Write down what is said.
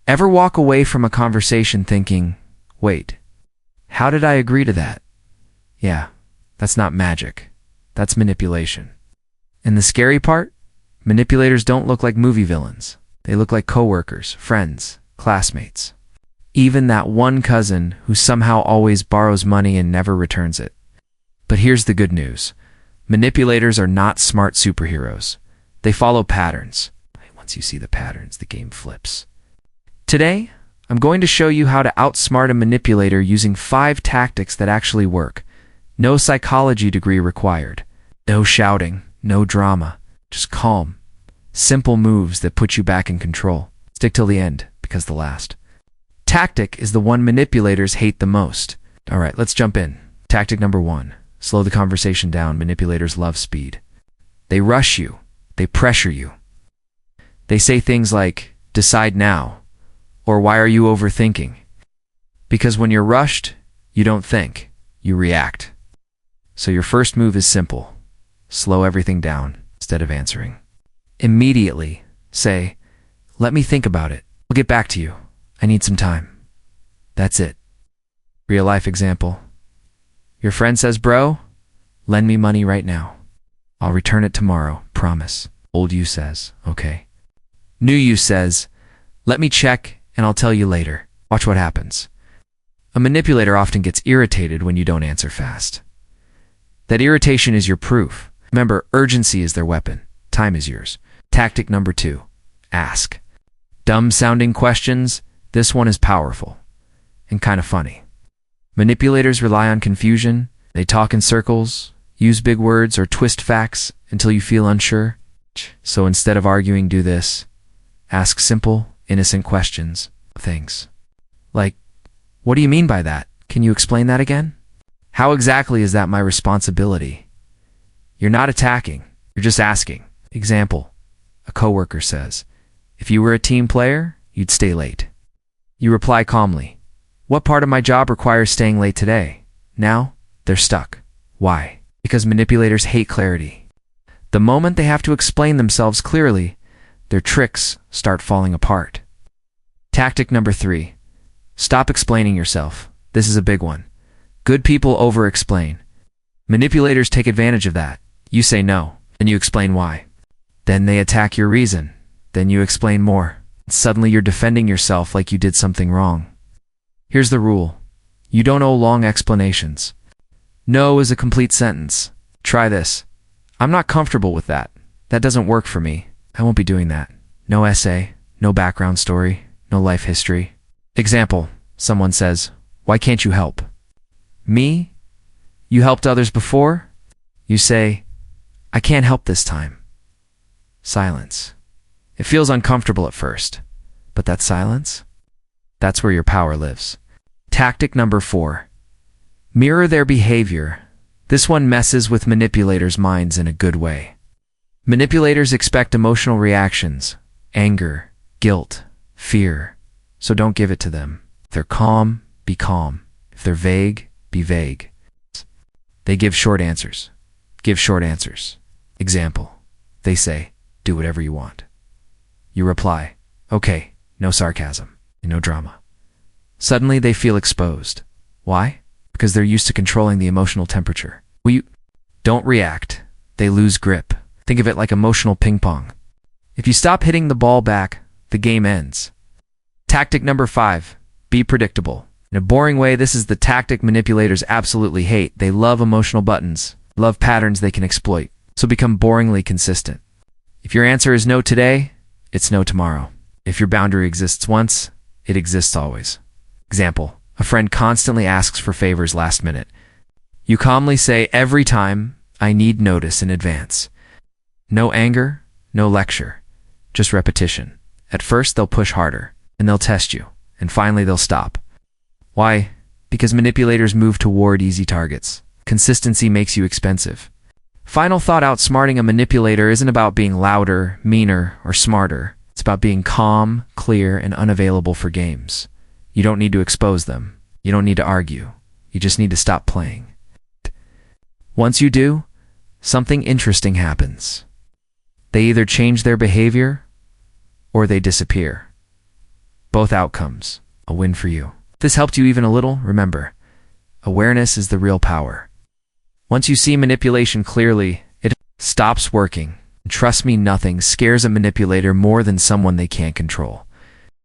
Ever walk away from a conversation thinking, wait, how did I agree to that? Yeah, that's not magic. That's manipulation. And the scary part? Manipulators don't look like movie villains. They look like coworkers, friends, classmates. Even that one cousin who somehow always borrows money and never returns it. But here's the good news. Manipulators are not smart superheroes. They follow patterns. Once you see the patterns, the game flips. Today, I'm going to show you how to outsmart a manipulator using 5 tactics that actually work. No psychology degree required. No shouting, no drama, just calm. Simple moves that put you back in control. Stick till the end, because the last tactic is the one manipulators hate the most. All right, let's jump in. Tactic number 1. Slow the conversation down. Manipulators love speed. They rush you. They pressure you. They say things like, decide now, or why are you overthinking? Because when you're rushed, you don't think, you react. So your first move is simple. Slow everything down instead of answering. Immediately say, let me think about it. I'll get back to you. I need some time. That's it. Real life example. Your friend says, bro, lend me money right now. I'll return it tomorrow, promise. Old you says, okay. New you says, let me check and I'll tell you later. Watch what happens. A manipulator often gets irritated when you don't answer fast. That irritation is your proof. Remember, urgency is their weapon. Time is yours. Tactic number 2. Ask. Dumb-sounding questions. This one is powerful and kind of funny. Manipulators rely on confusion. They talk in circles, use big words, or twist facts until you feel unsure. So instead of arguing, do this. Ask simple, innocent questions. Things like, what do you mean by that? Can you explain that again? How exactly is that my responsibility? You're not attacking. You're just asking. Example, a coworker says, if you were a team player, you'd stay late. You reply calmly, what part of my job requires staying late today? Now, they're stuck. Why? Because manipulators hate clarity. The moment they have to explain themselves clearly, their tricks start falling apart. Tactic number 3. Stop explaining yourself. This is a big one. Good people over-explain. Manipulators take advantage of that. You say no, then you explain why. Then they attack your reason. Then you explain more. Suddenly you're defending yourself like you did something wrong. Here's the rule. You don't owe long explanations. No is a complete sentence. Try this. I'm not comfortable with that. That doesn't work for me. I won't be doing that. No essay, no background story, no life history. Example, someone says, why can't you help? Me? You helped others before? You say, I can't help this time. Silence. It feels uncomfortable at first, but that silence? That's where your power lives. Tactic number 4. Mirror their behavior. This one messes with manipulators' minds in a good way. Manipulators expect emotional reactions, anger, guilt, fear, so don't give it to them. If they're calm, be calm. If they're vague, be vague. They give short answers. Give short answers. Example, they say, do whatever you want. You reply, okay, no sarcasm, no drama. Suddenly they feel exposed. Why? Because they're used to controlling the emotional temperature. Don't react. They lose grip. Think of it like emotional ping pong. If you stop hitting the ball back, the game ends. Tactic number 5. Be predictable. In a boring way, this is the tactic manipulators absolutely hate. They love emotional buttons, love patterns they can exploit, so become boringly consistent. If your answer is no today, it's no tomorrow. If your boundary exists once, it exists always. Example, a friend constantly asks for favors last minute. You calmly say, every time, I need notice in advance. No anger, no lecture, just repetition. At first, they'll push harder, and they'll test you, and finally they'll stop. Why? Because manipulators move toward easy targets. Consistency makes you expensive. Final thought, outsmarting a manipulator isn't about being louder, meaner, or smarter. It's about being calm, clear, and unavailable for games. You don't need to expose them. You don't need to argue. You just need to stop playing. Once you do, something interesting happens. They either change their behavior or they disappear. Both outcomes, a win for you. If this helped you even a little, remember, awareness is the real power. Once you see manipulation clearly, it stops working. Trust me, nothing scares a manipulator more than someone they can't control.